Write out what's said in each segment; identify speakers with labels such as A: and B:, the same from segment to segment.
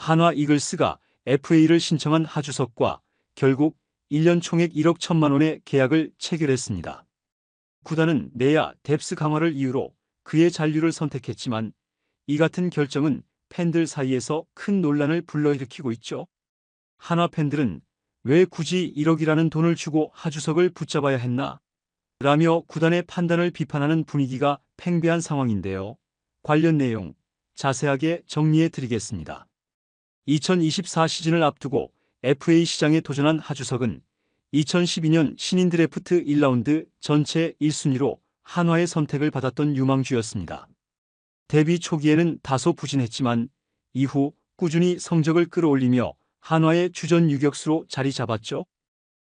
A: 한화 이글스가 FA를 신청한 하주석과 결국 1년 총액 1억 1천만 원의 계약을 체결했습니다. 구단은 내야 뎁스 강화를 이유로 그의 잔류를 선택했지만 이 같은 결정은 팬들 사이에서 큰 논란을 불러일으키고 있죠. 한화 팬들은 왜 굳이 1억이라는 돈을 주고 하주석을 붙잡아야 했나? 라며 구단의 판단을 비판하는 분위기가 팽배한 상황인데요. 관련 내용 자세하게 정리해 드리겠습니다. 2024 시즌을 앞두고 FA 시장에 도전한 하주석은 2012년 신인 드래프트 1라운드 전체 1순위로 한화의 선택을 받았던 유망주였습니다. 데뷔 초기에는 다소 부진했지만 이후 꾸준히 성적을 끌어올리며 한화의 주전 유격수로 자리 잡았죠.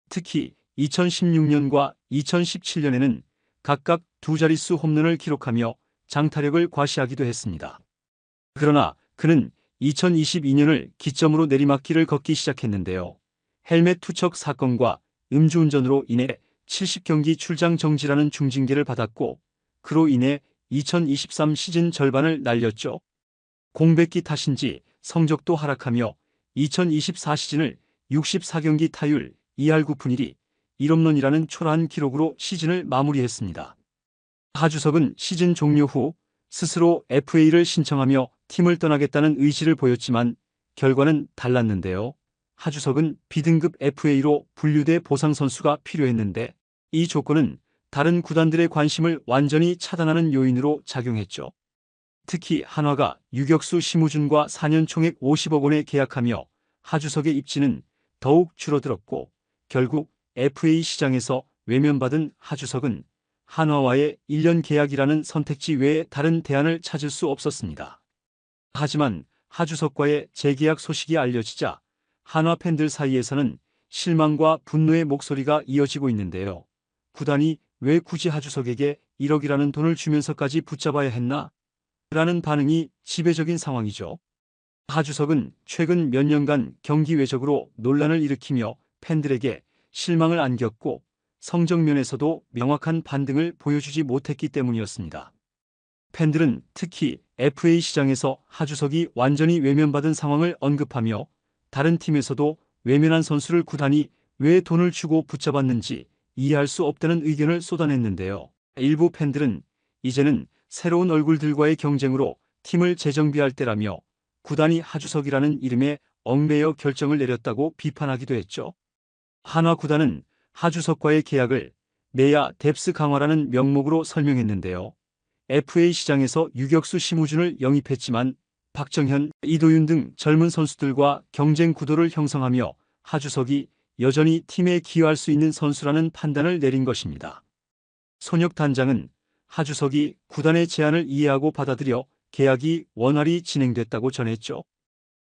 A: 특히 2016년과 2017년에는 각각 두 자릿수 홈런을 기록하며 장타력을 과시하기도 했습니다. 그러나 그는 2022년을 기점으로 내리막길을 걷기 시작했는데요. 헬멧 투척 사건과 음주운전으로 인해 70경기 출장 정지라는 중징계를 받았고 그로 인해 2023 시즌 절반을 날렸죠. 공백기 탓인지 성적도 하락하며 2024 시즌을 64경기 타율 2할 9푼 1리 1홈런이라는 초라한 기록으로 시즌을 마무리했습니다. 하주석은 시즌 종료 후 스스로 FA를 신청하며 팀을 떠나겠다는 의지를 보였지만 결과는 달랐는데요. 하주석은 B등급 FA로 분류돼 보상 선수가 필요했는데 이 조건은 다른 구단들의 관심을 완전히 차단하는 요인으로 작용했죠. 특히 한화가 유격수 심우준과 4년 총액 50억 원에 계약하며 하주석의 입지는 더욱 줄어들었고 결국 FA 시장에서 외면받은 하주석은 한화와의 1년 계약이라는 선택지 외에 다른 대안을 찾을 수 없었습니다. 하지만 하주석과의 재계약 소식이 알려지자 한화 팬들 사이에서는 실망과 분노의 목소리가 이어지고 있는데요. 구단이 왜 굳이 하주석에게 1억이라는 돈을 주면서까지 붙잡아야 했나? 라는 반응이 지배적인 상황이죠. 하주석은 최근 몇 년간 경기 외적으로 논란을 일으키며 팬들에게 실망을 안겼고 성적 면에서도 명확한 반등을 보여주지 못했기 때문이었습니다. 팬들은 특히 FA 시장에서 하주석이 완전히 외면받은 상황을 언급하며 다른 팀에서도 외면한 선수를 구단이 왜 돈을 주고 붙잡았는지 이해할 수 없다는 의견을 쏟아냈는데요. 일부 팬들은 이제는 새로운 얼굴들과의 경쟁으로 팀을 재정비할 때라며 구단이 하주석이라는 이름에 얽매여 결정을 내렸다고 비판하기도 했죠. 한화 구단은 하주석과의 계약을 내야 뎁스 강화라는 명목으로 설명했는데요. FA 시장에서 유격수 심우준을 영입했지만 박정현, 이도윤 등 젊은 선수들과 경쟁 구도를 형성하며 하주석이 여전히 팀에 기여할 수 있는 선수라는 판단을 내린 것입니다. 손혁 단장은 하주석이 구단의 제안을 이해하고 받아들여 계약이 원활히 진행됐다고 전했죠.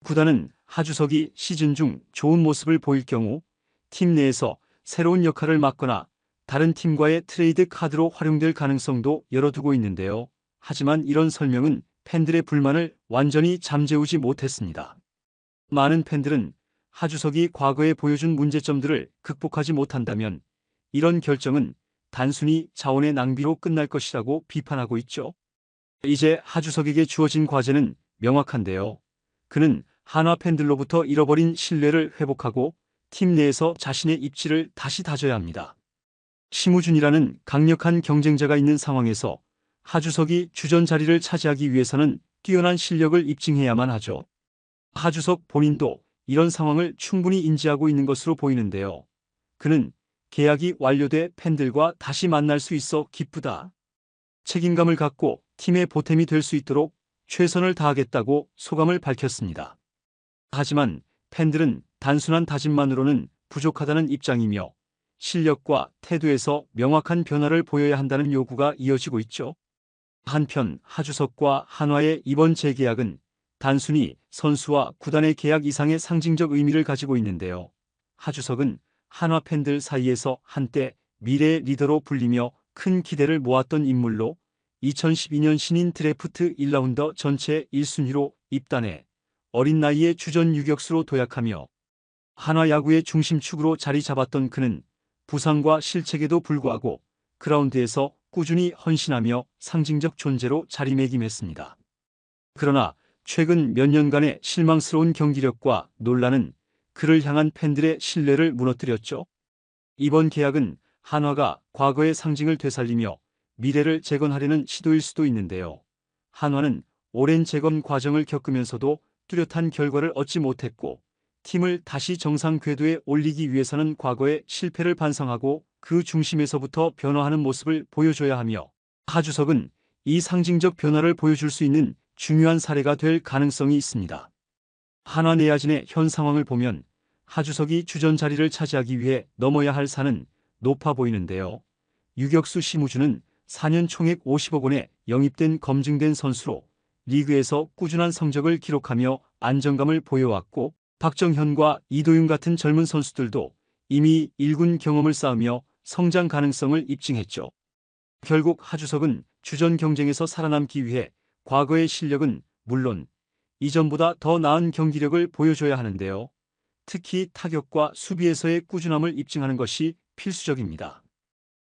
A: 구단은 하주석이 시즌 중 좋은 모습을 보일 경우 팀 내에서 새로운 역할을 맡거나 다른 팀과의 트레이드 카드로 활용될 가능성도 열어두고 있는데요. 하지만 이런 설명은 팬들의 불만을 완전히 잠재우지 못했습니다. 많은 팬들은 하주석이 과거에 보여준 문제점들을 극복하지 못한다면 이런 결정은 단순히 자원의 낭비로 끝날 것이라고 비판하고 있죠. 이제 하주석에게 주어진 과제는 명확한데요. 그는 한화 팬들로부터 잃어버린 신뢰를 회복하고 팀 내에서 자신의 입지를 다시 다져야 합니다. 심우준이라는 강력한 경쟁자가 있는 상황에서 하주석이 주전 자리를 차지하기 위해서는 뛰어난 실력을 입증해야만 하죠. 하주석 본인도 이런 상황을 충분히 인지하고 있는 것으로 보이는데요. 그는 계약이 완료돼 팬들과 다시 만날 수 있어 기쁘다. 책임감을 갖고 팀의 보탬이 될 수 있도록 최선을 다하겠다고 소감을 밝혔습니다. 하지만 팬들은 단순한 다짐만으로는 부족하다는 입장이며 실력과 태도에서 명확한 변화를 보여야 한다는 요구가 이어지고 있죠. 한편 하주석과 한화의 이번 재계약은 단순히 선수와 구단의 계약 이상의 상징적 의미를 가지고 있는데요. 하주석은 한화 팬들 사이에서 한때 미래의 리더로 불리며 큰 기대를 모았던 인물로 2012년 신인 드래프트 1라운드 전체 1순위로 입단해 어린 나이에 주전 유격수로 도약하며 한화 야구의 중심축으로 자리 잡았던 그는 부상과 실책에도 불구하고 그라운드에서 꾸준히 헌신하며 상징적 존재로 자리매김했습니다. 그러나 최근 몇 년간의 실망스러운 경기력과 논란은 그를 향한 팬들의 신뢰를 무너뜨렸죠. 이번 계약은 한화가 과거의 상징을 되살리며 미래를 재건하려는 시도일 수도 있는데요. 한화는 오랜 재건 과정을 겪으면서도 뚜렷한 결과를 얻지 못했고, 팀을 다시 정상 궤도에 올리기 위해서는 과거의 실패를 반성하고 그 중심에서부터 변화하는 모습을 보여줘야 하며, 하주석은 이 상징적 변화를 보여줄 수 있는 중요한 사례가 될 가능성이 있습니다. 한화 내야진의 현 상황을 보면 하주석이 주전 자리를 차지하기 위해 넘어야 할 산은 높아 보이는데요. 유격수 심우준은 4년 총액 50억 원에 영입된 검증된 선수로 리그에서 꾸준한 성적을 기록하며 안정감을 보여왔고, 박정현과 이도윤 같은 젊은 선수들도 이미 1군 경험을 쌓으며 성장 가능성을 입증했죠. 결국 하주석은 주전 경쟁에서 살아남기 위해 과거의 실력은 물론 이전보다 더 나은 경기력을 보여줘야 하는데요. 특히 타격과 수비에서의 꾸준함을 입증하는 것이 필수적입니다.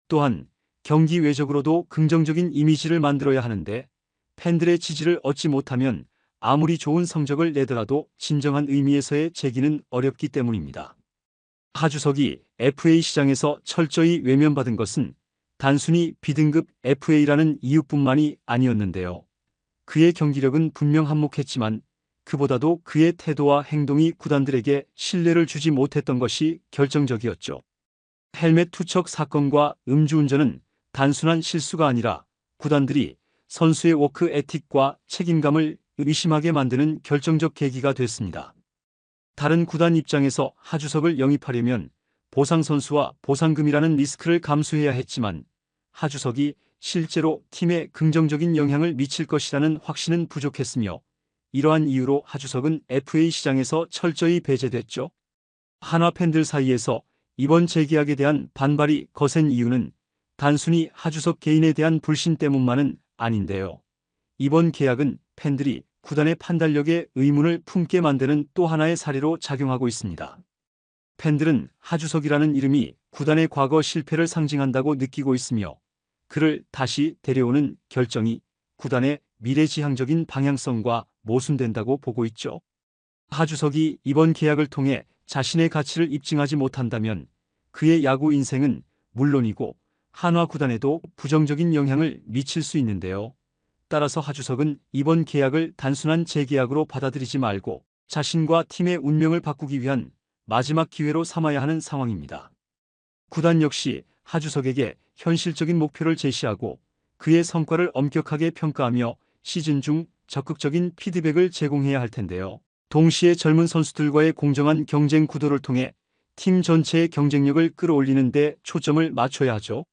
A: 또한 경기 외적으로도 긍정적인 이미지를 만들어야 하는데, 팬들의 지지를 얻지 못하면 아무리 좋은 성적을 내더라도 진정한 의미에서의 재기는 어렵기 때문입니다. 하주석이 FA 시장에서 철저히 외면받은 것은 단순히 B등급 FA라는 이유뿐만이 아니었는데요. 그의 경기력은 분명 한몫했지만 그보다도 그의 태도와 행동이 구단들에게 신뢰를 주지 못했던 것이 결정적이었죠. 헬멧 투척 사건과 음주운전은 단순한 실수가 아니라 구단들이 선수의 워크 에틱과 책임감을 의심하게 만드는 결정적 계기가 됐습니다. 다른 구단 입장에서 하주석을 영입하려면 보상 선수와 보상금이라는 리스크를 감수해야 했지만, 하주석이 실제로 팀에 긍정적인 영향을 미칠 것이라는 확신은 부족했으며, 이러한 이유로 하주석은 FA 시장에서 철저히 배제됐죠. 한화 팬들 사이에서 이번 재계약에 대한 반발이 거센 이유는 단순히 하주석 개인에 대한 불신 때문만은 아닌데요. 이번 계약은 팬들이 구단의 판단력에 의문을 품게 만드는 또 하나의 사례로 작용하고 있습니다. 팬들은 하주석이라는 이름이 구단의 과거 실패를 상징한다고 느끼고 있으며, 그를 다시 데려오는 결정이 구단의 미래지향적인 방향성과 모순된다고 보고 있죠. 하주석이 이번 계약을 통해 자신의 가치를 입증하지 못한다면 그의 야구 인생은 물론이고 한화 구단에도 부정적인 영향을 미칠 수 있는데요. 따라서 하주석은 이번 계약을 단순한 재계약으로 받아들이지 말고 자신과 팀의 운명을 바꾸기 위한 마지막 기회로 삼아야 하는 상황입니다. 구단 역시 하주석에게 현실적인 목표를 제시하고 그의 성과를 엄격하게 평가하며 시즌 중 적극적인 피드백을 제공해야 할 텐데요. 동시에 젊은 선수들과의 공정한 경쟁 구도를 통해 팀 전체의 경쟁력을 끌어올리는 데 초점을 맞춰야 하죠.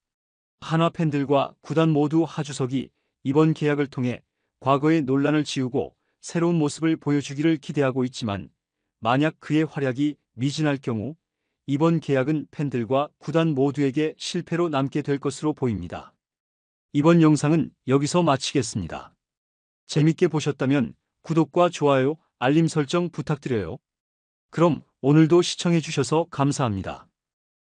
A: 한화 팬들과 구단 모두 하주석이 이번 계약을 통해 과거의 논란을 지우고 새로운 모습을 보여주기를 기대하고 있지만, 만약 그의 활약이 미진할 경우 이번 계약은 팬들과 구단 모두에게 실패로 남게 될 것으로 보입니다. 이번 영상은 여기서 마치겠습니다. 재밌게 보셨다면 구독과 좋아요, 알림 설정 부탁드려요. 그럼 오늘도 시청해주셔서 감사합니다.